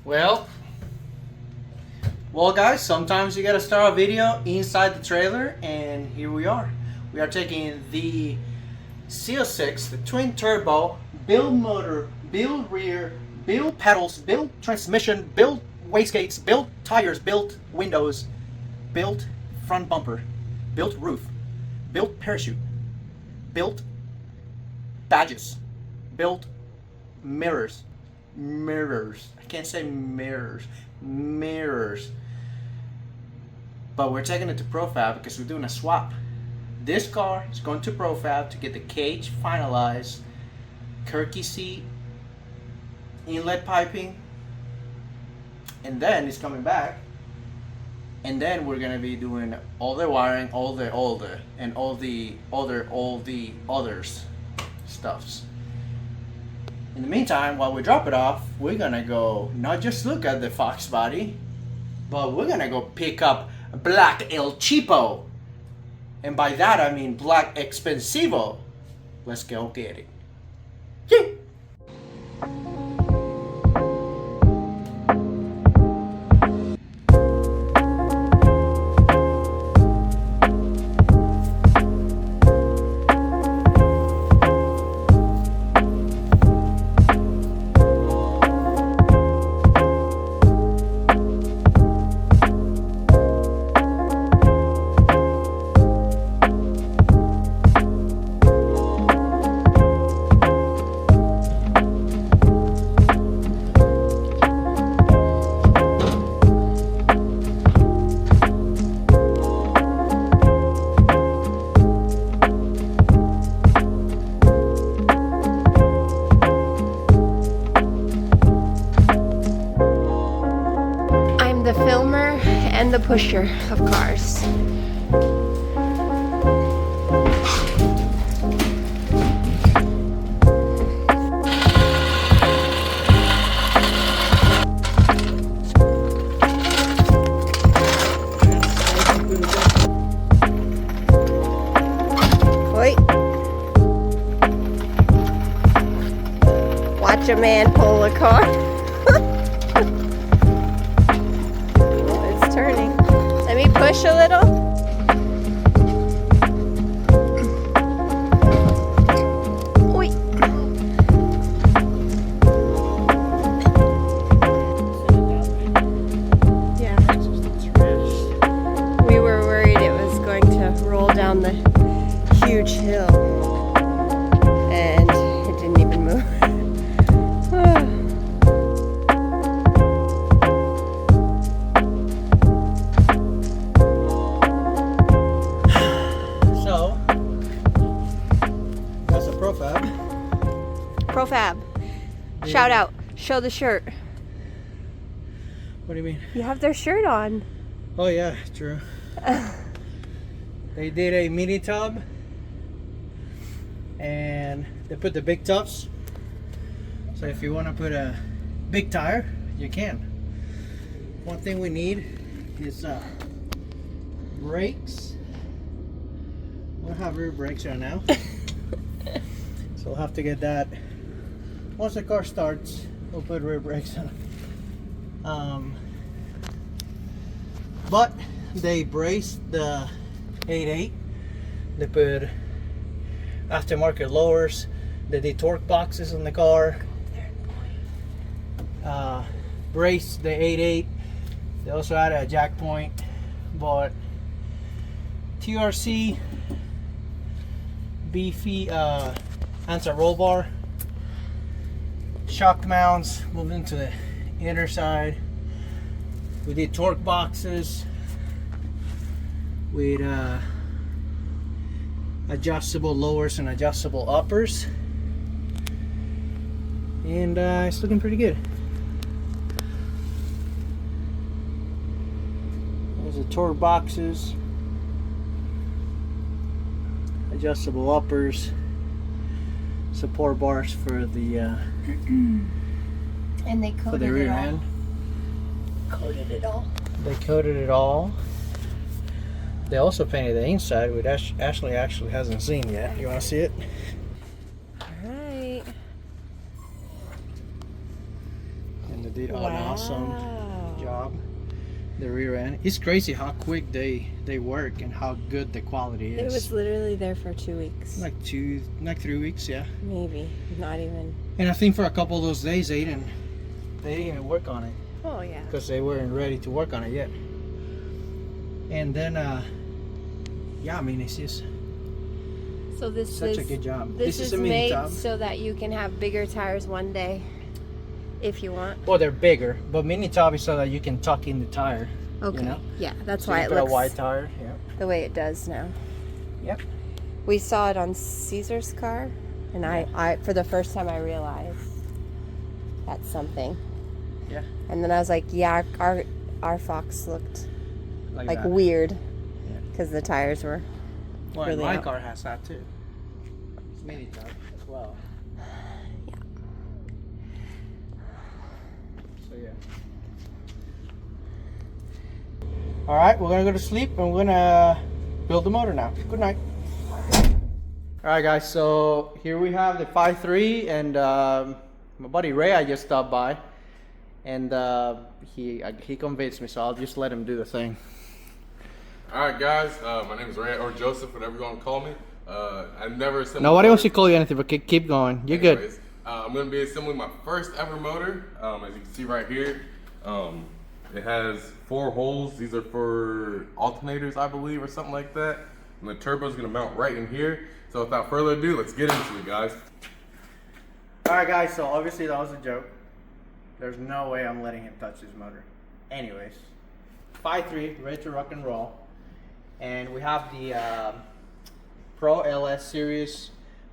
Well, guys, sometimes you gotta start a video inside the trailer, and here we are. We are taking the CO6, the twin turbo, build motor, build rear, build pedals, build transmission, build wastegates, build tires, build windows, build front bumper, built roof, built parachute, built badges, built mirrors. I can't say mirrors. But we're taking it to Profab because we're doing a swap. This car is going to Profab to get the cage finalized, Kirky seat, inlet piping, and then it's coming back. And then we're gonna be doing all the wiring, all the others stuffs. In the meantime, while we drop it off, we're gonna go not just look at the Fox body, but we're gonna go pick up Black El Cheapo. And by that I mean Black Expensivo. Let's go get it. Yay! The filmer and the pusher of cars. Wait. Watch a man pull a car. Turning. Let me push a little. Oi. Yeah. We were worried it was going to roll down the huge hill, and it didn't even move. Profab. Yeah. Shout out. Show the shirt. What do you mean? You have their shirt on. Oh yeah, true. They did a mini tub and they put the big tubs. So if you want to put a big tire, you can. One thing we need is brakes. We don't have rear brakes right now. So we'll have to get that. Once the car starts, we'll put rear brakes on. But they braced the 8.8. They put aftermarket lowers. They did torque boxes on the car. Braced the 8.8. They also added a jack point. But TRC beefy anti-roll bar. Shock mounts moved into the inner side. We did torque boxes with adjustable lowers and adjustable uppers, and it's looking pretty good. There's the torque boxes, adjustable uppers, support bars for the And they for coated the rear it all. end. Coated it all. They coated it all. They also painted the inside, which Ashley actually hasn't seen yet. You want to see it? Alright. did an awesome job. The rear end. It's crazy how quick they work and how good the quality is. It was literally there for 2 weeks. Like 3 weeks, yeah. Maybe, not even. And I think for a couple of those days they didn't even work on it Oh yeah. because they weren't ready to work on it yet. And then, yeah, I mean, it's just So this such is a good job. This is a mini made tub. so that you can have bigger tires one day, if you want. Well, they're bigger, but mini tub is so that you can tuck in the tire. Okay. You know? Yeah, that's So why you it put a looks wide tire. Yeah. the way it does now. Yep. We saw it on Caesar's car, and I for the first time I realized that's something. Yeah. And then I was like, yeah, our Fox looked like that. weird because the tires were Well, really my out. car has that too. It's mini tub as well. Yeah. So yeah. All right, we're gonna go to sleep and we're gonna build the motor now. Good night. All right, guys. So here we have the 5.3, and my buddy Ray, I just stopped by, and he convinced me, so I'll just let him do the thing. All right, guys. My name is Ray, or Joseph, whatever you want to call me. I've never assembled. Nobody wants to call you anything, but keep going. You're good. Anyways, I'm going to be assembling my first ever motor. As you can see right here, it has 4 holes. These are for alternators, I believe, or something like that. And the turbo is going to mount right in here. So without further ado, let's get into it, guys. All right, guys. So obviously that was a joke. There's no way I'm letting him touch this motor. Anyways, 5.3, ready to rock and roll. And we have the Pro LS series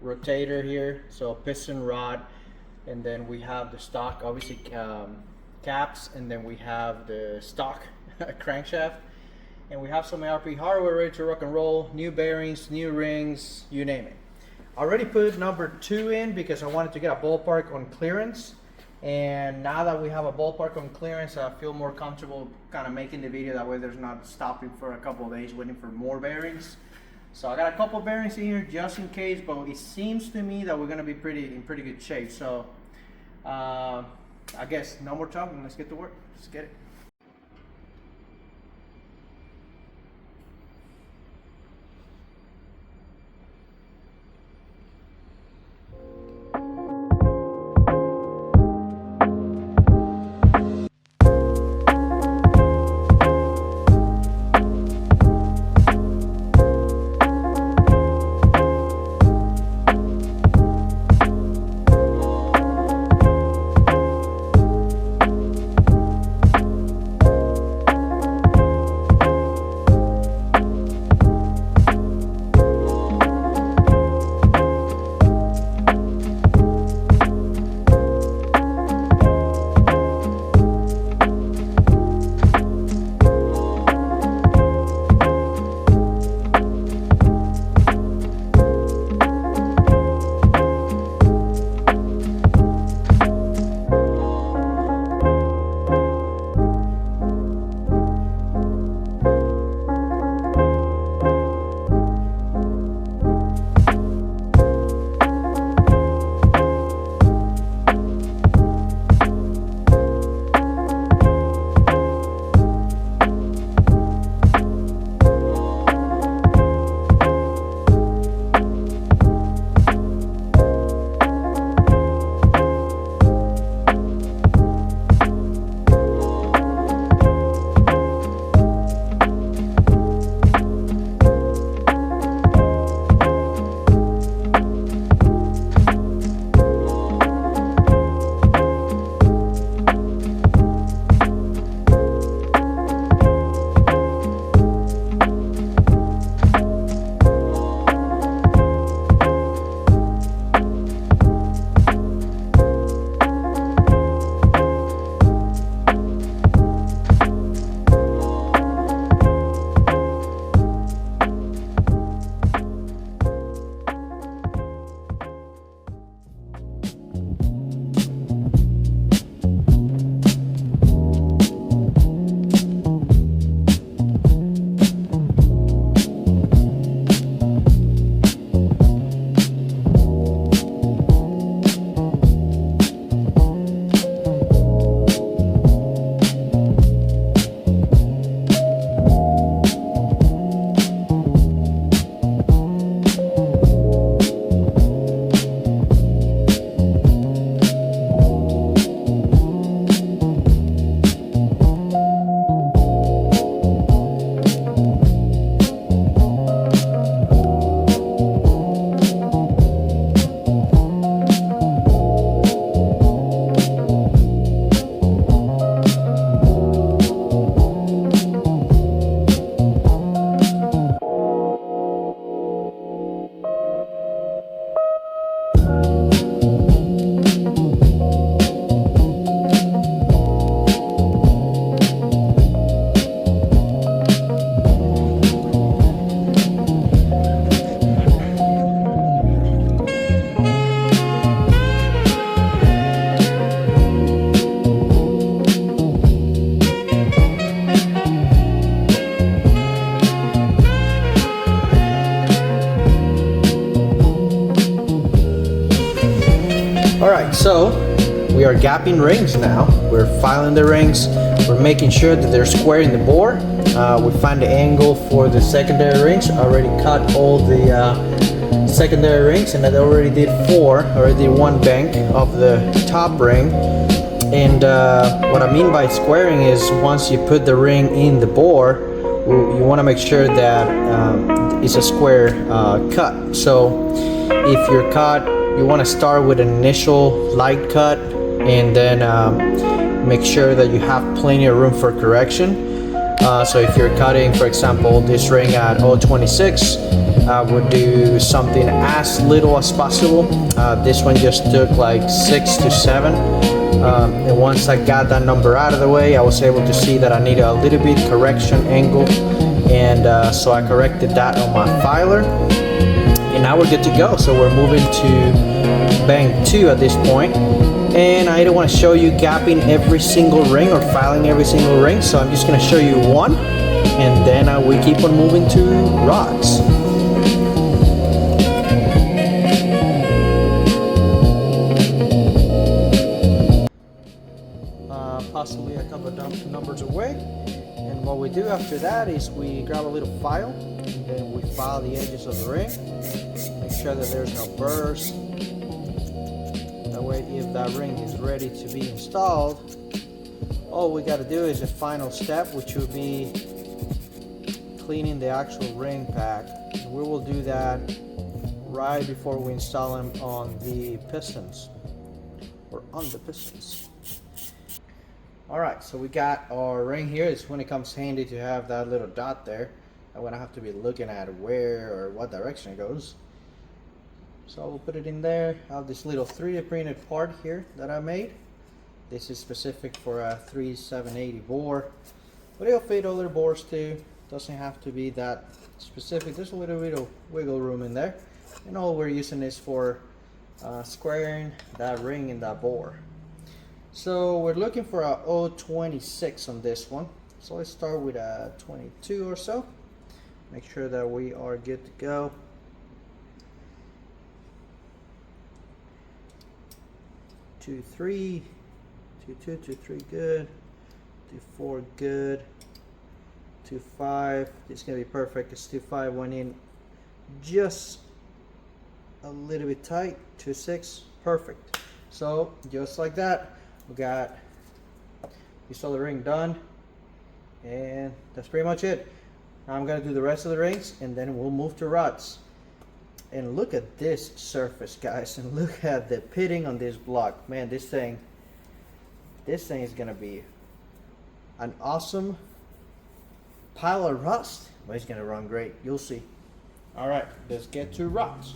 rotator here, so piston rod, and then we have the stock, obviously, caps, and then we have the stock crankshaft, and we have some ARP hardware ready to rock and roll, new bearings, new rings, you name it. I already put number 2 in because I wanted to get a ballpark on clearance, and now that we have a ballpark on clearance, I feel more comfortable kind of making the video. That way there's not stopping for a couple of days waiting for more bearings. So I got a couple of bearings in here just in case, but it seems to me that we're gonna be in pretty good shape. So I guess no more talking, let's get to work. Let's get it. So we are gapping rings now. We're filing the rings. We're making sure that they're square in the bore. We find the angle for the secondary rings. I already cut all the secondary rings, and I already did one bank of the top ring. And what I mean by squaring is once you put the ring in the bore, you want to make sure that it's a square cut. So if your cut, you want to start with an initial light cut, and then make sure that you have plenty of room for correction. So if you're cutting, for example, this ring at 0.26, I would do something as little as possible. This one just took like 6 to 7. And once I got that number out of the way, I was able to see that I needed a little bit correction angle, and so I corrected that on my filer, and now we're good to go. So we're moving to bank 2 at this point, and I don't want to show you gapping every single ring or filing every single ring, so I'm just going to show you one, and then we keep on moving to rods. Possibly a couple of numbers away, and what we do after that is we grab a little file, and then we file the edges of the ring, make sure that there's no burrs. That way, if that ring is ready to be installed, all we got to do is the final step, which will be cleaning the actual ring pack. And we will do that right before we install them on the pistons, or on the pistons. Alright, so we got our ring here. It's when it comes handy to have that little dot there. I won't have to be looking at where or what direction it goes. So we'll put it in there. I have this little 3D printed part here that I made. This is specific for a 3780 bore, but it'll fit other bores too. Doesn't have to be that specific. There's a little bit of wiggle room in there, and all we're using is for squaring that ring in that bore. So we're looking for a 0.26 on this one. So let's start with a 22 or so. Make sure that we are good to go. Two, three, 2, 2, 3, good. 2, 4, good. 2, 5. It's gonna be perfect. It's 2, 5 went in just a little bit tight. 2, 6, perfect. So just like that. We saw the ring done, and that's pretty much it. Now I'm gonna do the rest of the rings, and then we'll move to rods. And look at this surface, guys, and look at the pitting on this block. Man, this thing is gonna be an awesome pile of rust, but it's gonna run great. You'll see. All right, let's get to rods.